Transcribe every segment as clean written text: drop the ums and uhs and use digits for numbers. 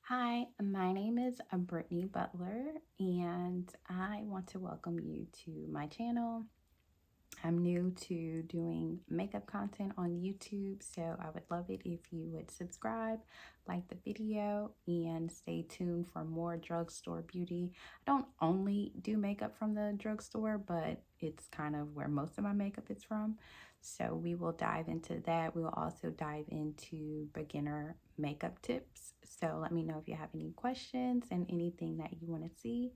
Hi, my name is Brittany Butler, and I want to welcome you to my channel. I'm new to doing makeup content on YouTube, so I would love it if you would subscribe, like the video, and stay tuned for more drugstore beauty. I don't only do makeup from the drugstore, but it's kind of where most of my makeup is from. So we will dive into that. We will also dive into beginner makeup tips. So let me know if you have any questions and anything that you want to see.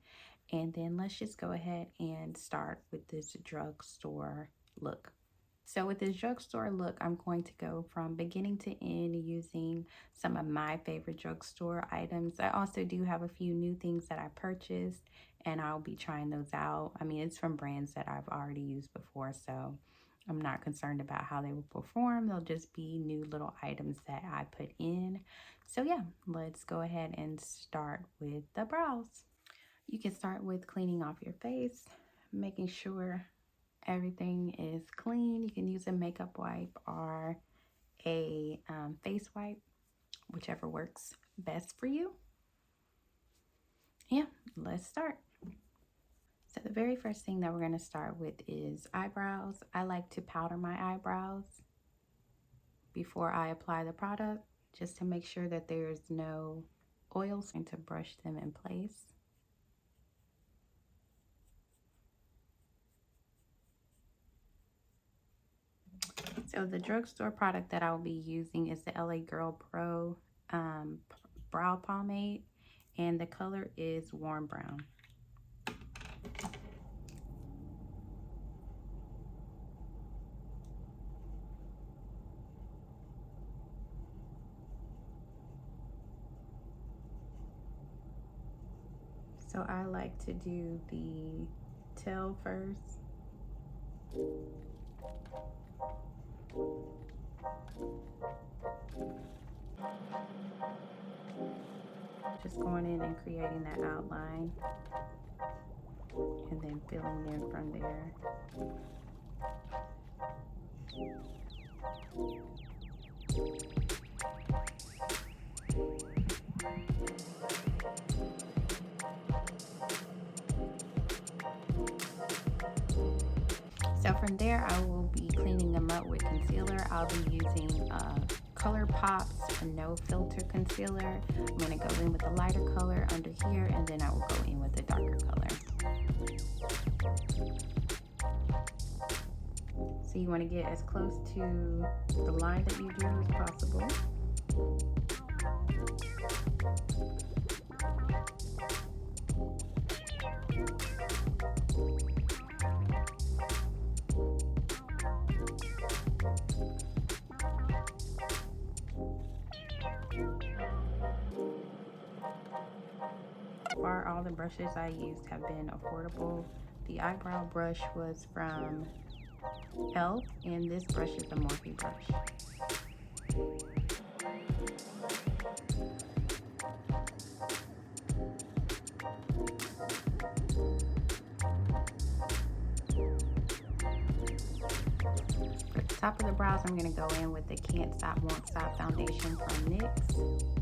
And then let's just go ahead and start with this drugstore look. So with this drugstore look, I'm going to go from beginning to end using some of my favorite drugstore items. I also do have a few new things that I purchased and I'll be trying those out. I mean, it's from brands that I've already used before, so I'm not concerned about how they will perform. They'll just be new little items that I put in. So yeah, let's go ahead and start with the brows. You can start with cleaning off your face, making sure everything is clean. You can use a makeup wipe or a face wipe, whichever works best for you. Yeah, let's start. So the very first thing that we're going to start with is eyebrows. I like to powder my eyebrows before I apply the product, just to make sure that there's no oils, and to brush them in place. So the drugstore product that I'll be using is the LA Girl Pro brow pomade, and the color is warm brown. So I like to do the tail first. Just going in and creating that outline and then filling in from there. So from there, I will be cleaning them up with concealer. I'll be using ColourPop's No Filter Concealer. I'm going to go in with a lighter color under here, and then I will go in with a darker color. So you want to get as close to the line that you drew as possible. Far, all the brushes I used have been affordable. The eyebrow brush was from e.l.f. and this brush is a Morphe brush. For the top of the brows, I'm going to go in with the Can't Stop Won't Stop foundation from NYX.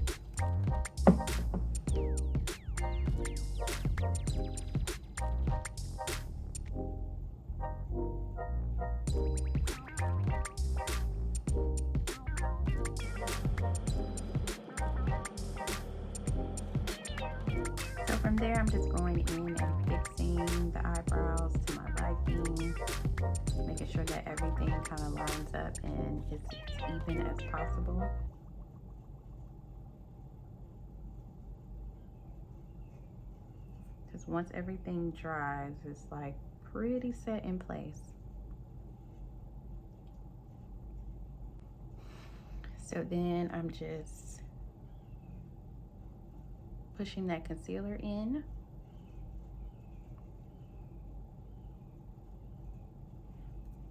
So from there, I'm just going in and fixing the eyebrows to my liking, making sure that everything kind of lines up and is as even as possible. Because once everything dries, it's like pretty set in place. So then I'm just pushing that concealer in.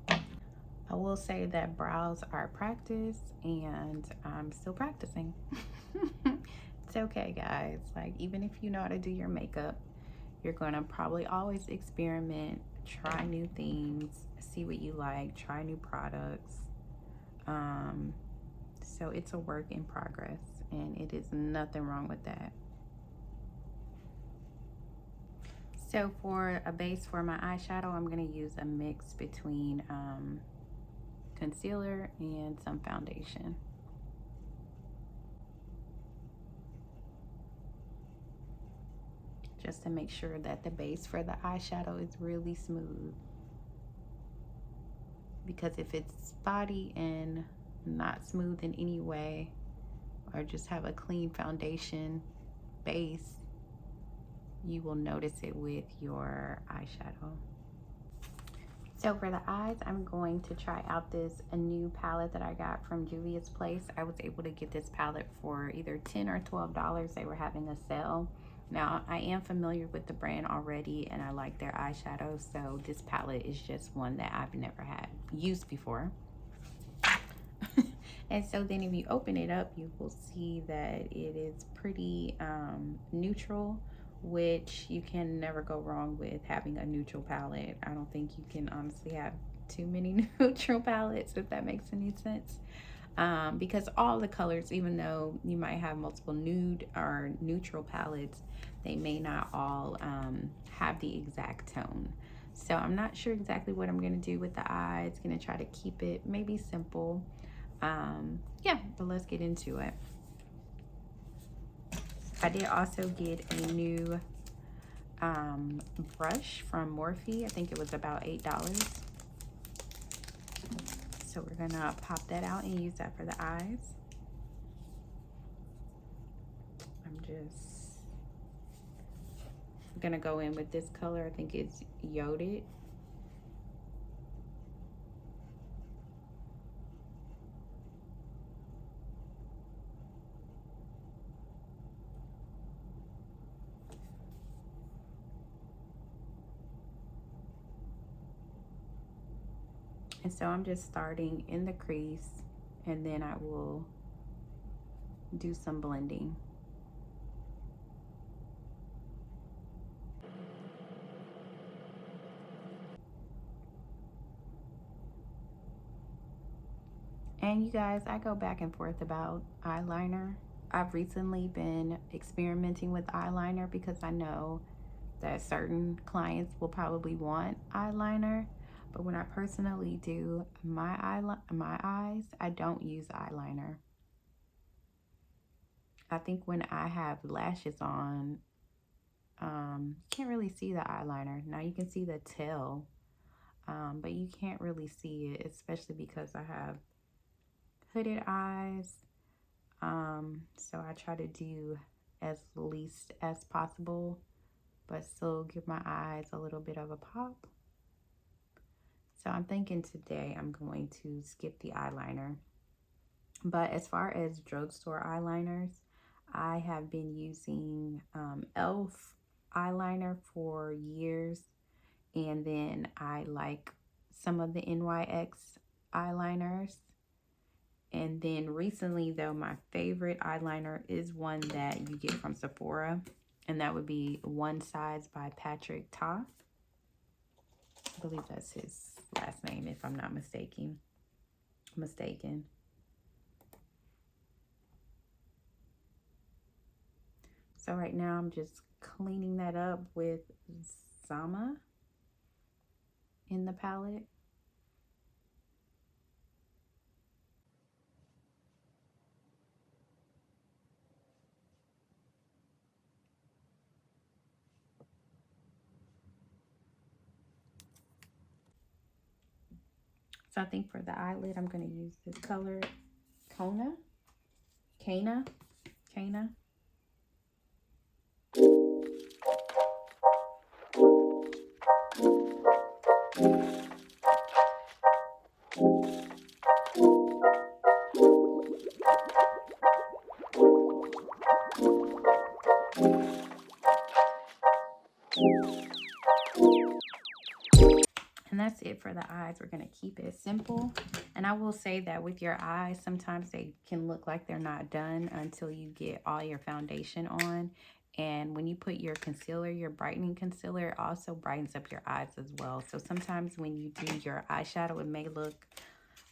I will say that brows are practice and I'm still practicing. It's okay, guys. Like, even if you know how to do your makeup, you're gonna probably always experiment, try new things, see what you like, try new products. So it's a work in progress. and it is nothing wrong with that. So for a base for my eyeshadow, I'm going to use a mix between concealer and some foundation. Just to make sure that the base for the eyeshadow is really smooth. Because if it's spotty and not smooth in any way, or just have a clean foundation base, you will notice it with your eyeshadow. So for the eyes, I'm going to try out a new palette that I got from Juvia's Place. I was able to get this palette for either $10 or $12. They were having a sale. Now, I am familiar with the brand already, and I like their eyeshadows, so this palette is just one that I've never had used before. And so then if you open it up, you will see that it is pretty neutral, which you can never go wrong with having a neutral palette. I don't think you can honestly have too many neutral palettes, if that makes any sense. Because all the colors, even though you might have multiple nude or neutral palettes, they may not all have the exact tone. So I'm not sure exactly what I'm going to do with the eyes. Going to try to keep it maybe simple. Yeah, but let's get into it. I did also get a new brush from Morphe. I think it was about $8. So we're gonna pop that out and use that for the eyes. I'm just gonna go in with this color. I think it's Yoded. And so I'm just starting in the crease, and then I will do some blending. And you guys, I go back and forth about eyeliner. I've recently been experimenting with eyeliner because I know that certain clients will probably want eyeliner. But when I personally do my eyes, I don't use eyeliner. I think when I have lashes on, can't really see the eyeliner. Now you can see the tail, but you can't really see it, especially because I have hooded eyes. So I try to do as least as possible, but still give my eyes a little bit of a pop. So I'm thinking today I'm going to skip the eyeliner. But as far as drugstore eyeliners, I have been using e.l.f. eyeliner for years. And then I like some of the NYX eyeliners. And then recently, though, my favorite eyeliner is one that you get from Sephora. And that would be One Size by Patrick Ta. I believe that's his last name, if I'm not mistaken. So right now I'm just cleaning that up with Zama in the palette. So I think for the eyelid, I'm going to use this color, Cana. And that's it for the eyes. We're going to keep it simple. And I will say that with your eyes, sometimes they can look like they're not done until you get all your foundation on. And when you put your concealer, your brightening concealer, it also brightens up your eyes as well. So sometimes when you do your eyeshadow, it may look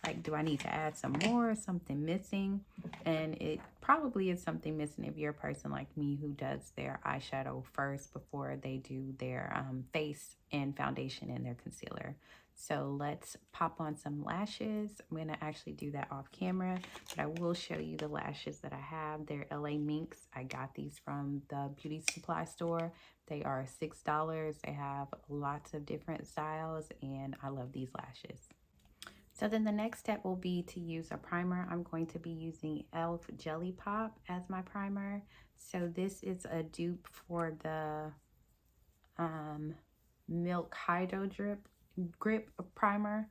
like, do I need to add some more, something missing? And it probably is something missing if you're a person like me who does their eyeshadow first before they do their face and foundation and their concealer. So let's pop on some lashes. I'm going to actually do that off camera, but I will show you the lashes that I have. They're LA Minx. I got these from the beauty supply store. They are $6. They have lots of different styles, and I love these lashes. So then the next step will be to use a primer. I'm going to be using e.l.f. Jelly Pop as my primer. So this is a dupe for the Milk Hydro Grip Primer,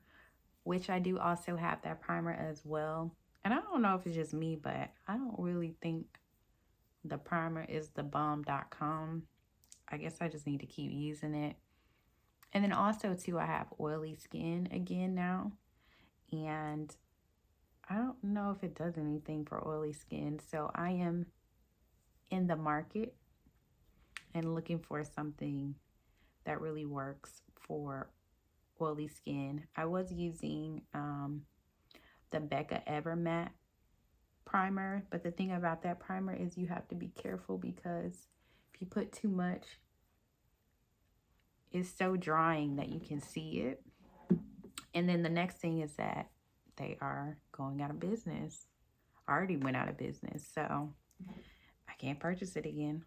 which I do also have that primer as well. And I don't know if it's just me, but I don't really think the primer is the bomb.com. I guess I just need to keep using it. And then also too, I have oily skin again now. And I don't know if it does anything for oily skin. So I am in the market and looking for something that really works for oily skin. I was using the Becca Evermatte primer, but the thing about that primer is you have to be careful because if you put too much, it's so drying that you can see it. And then the next thing is that they are going out of business. Already went out of business, so I can't purchase it again.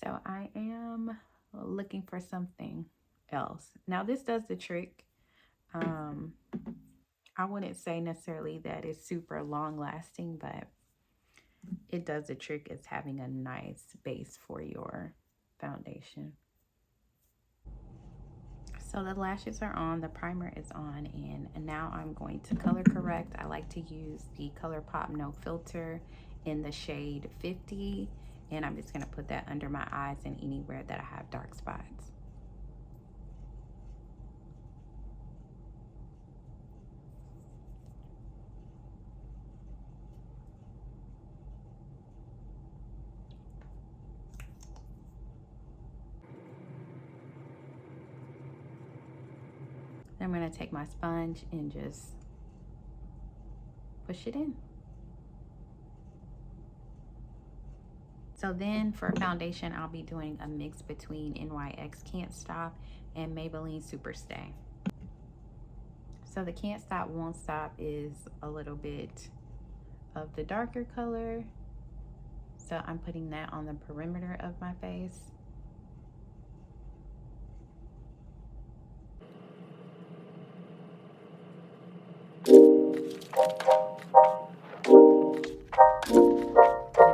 So I am looking for something else. Now this does the trick. I wouldn't say necessarily that it's super long lasting, but it does the trick as having a nice base for your foundation. So the lashes are on, the primer is on, and now I'm going to color correct. I like to use the ColourPop No Filter in the shade 50, and I'm just going to put that under my eyes and anywhere that I have dark spots. I'm going to take my sponge and just push it in. So then for foundation, I'll be doing a mix between NYX Can't Stop and Maybelline Superstay. So the Can't Stop Won't Stop is a little bit of the darker color. So I'm putting that on the perimeter of my face. And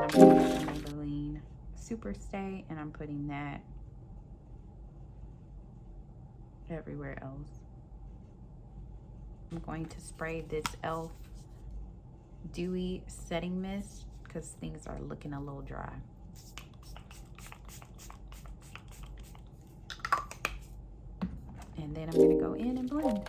I'm going to Maybelline Superstay, and I'm putting that everywhere else. I'm going to spray this e.l.f. Dewy Setting Mist because things are looking a little dry. And then I'm going to go in and blend.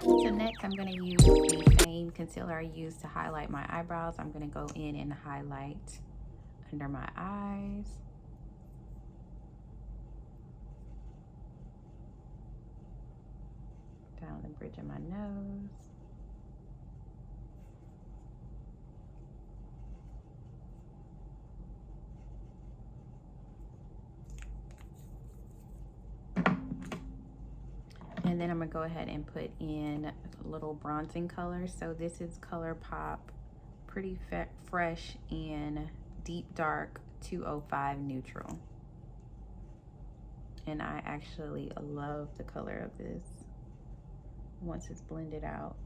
So next I'm going to use the same concealer I used to highlight my eyebrows. I'm going to go in and highlight under my eyes. Down the bridge of my nose. And then I'm going to go ahead and put in a little bronzing color. So this is ColourPop Pretty Fresh in Deep Dark 205 Neutral. And I actually love the color of this once it's blended out.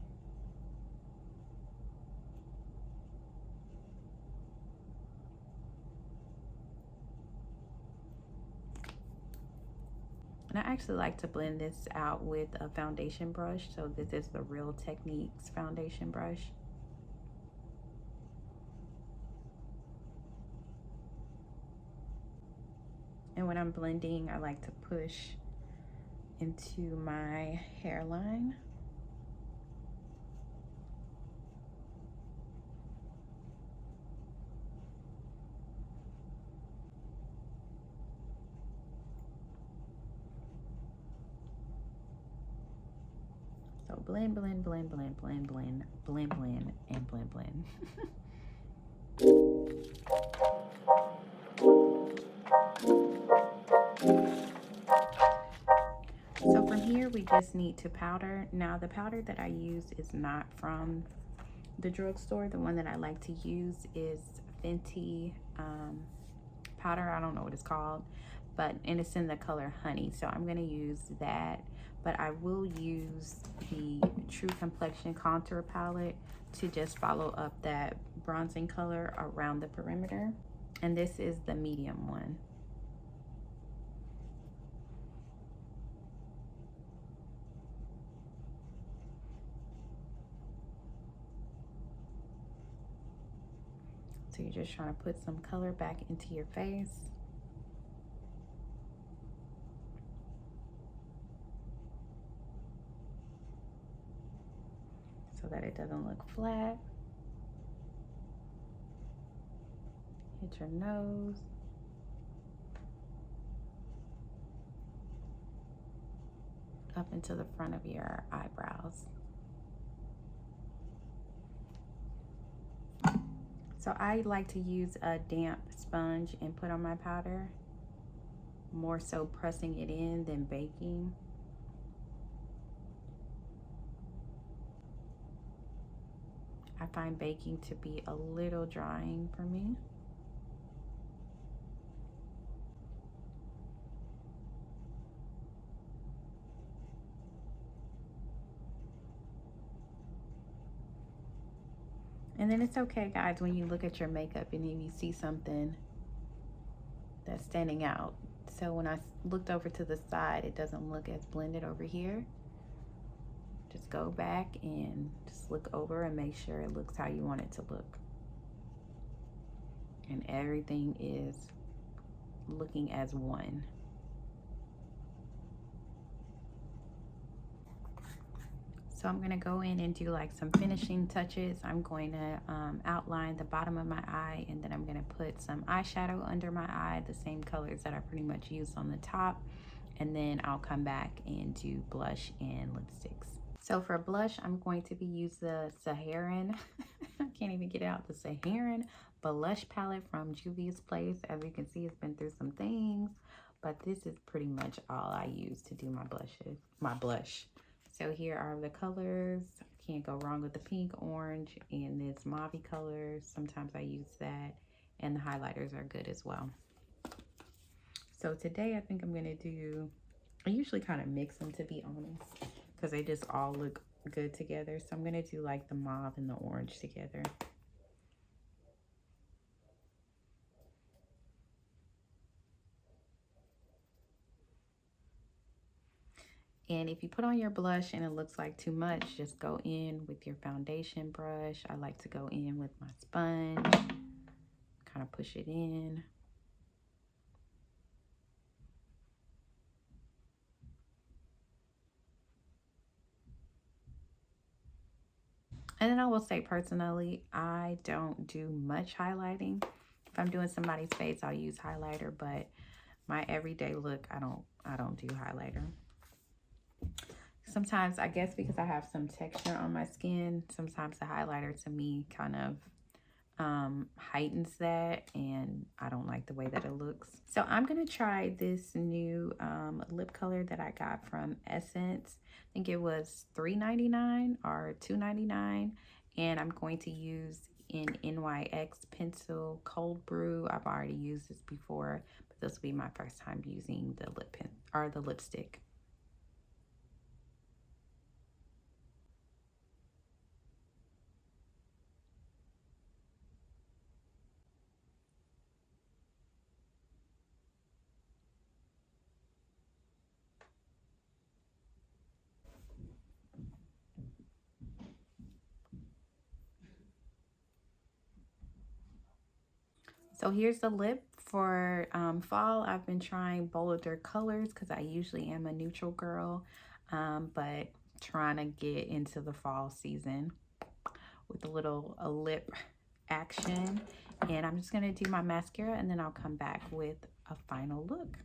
And I actually like to blend this out with a foundation brush. So this is the Real Techniques foundation brush. And when I'm blending, I like to push into my hairline. So blend, blend, blend, blend, blend, blend, blend, blend, and blend, blend. So from here, we just need to powder. Now the powder that I use is not from the drugstore. The one that I like to use is Fenty powder. I don't know what it's called, and it's in the color Honey. So I'm gonna use that, but I will use the True Complexion Contour Palette to just follow up that bronzing color around the perimeter. And this is the medium one. So you're just trying to put some color back into your face. So that it doesn't look flat. Hit your nose. Up into the front of your eyebrows. So I like to use a damp sponge and put on my powder, more so pressing it in than baking. I find baking to be a little drying for me. And then it's okay, guys, when you look at your makeup and then you see something that's standing out. So when I looked over to the side, it doesn't look as blended over here. Just go back and just look over and make sure it looks how you want it to look. And everything is looking as one. So I'm gonna go in and do like some finishing touches. I'm going to outline the bottom of my eye, and then I'm gonna put some eyeshadow under my eye, the same colors that I pretty much used on the top. And then I'll come back and do blush and lipsticks. So for blush, I'm going to be using the Saharan, I can't even get it out, the Saharan blush palette from Juvia's Place. As you can see, it's been through some things, but this is pretty much all I use to do my blush. So here are the colors. Can't go wrong with the pink, orange, and this mauve color. Sometimes I use that, and the highlighters are good as well. So today I think I'm gonna do, I usually kind of mix them, to be honest, because they just all look good together. So I'm gonna do like the mauve and the orange together. And if you put on your blush and it looks like too much, just go in with your foundation brush. I like to go in with my sponge, kind of push it in. And then I will say, personally, I don't do much highlighting. If I'm doing somebody's face, I'll use highlighter, but my everyday look, I don't do highlighter. Sometimes, I guess because I have some texture on my skin, sometimes the highlighter to me kind of heightens that, and I don't like the way that it looks. So I'm gonna try this new lip color that I got from Essence. I think it was $3.99 or $2.99, and I'm going to use in NYX Pencil Cold Brew. I've already used this before, but this will be my first time using the lip pen or the lipstick. So here's the lip For fall, I've been trying bolder colors because I usually am a neutral girl, but trying to get into the fall season with a lip action. And I'm just going to do my mascara and then I'll come back with a final look.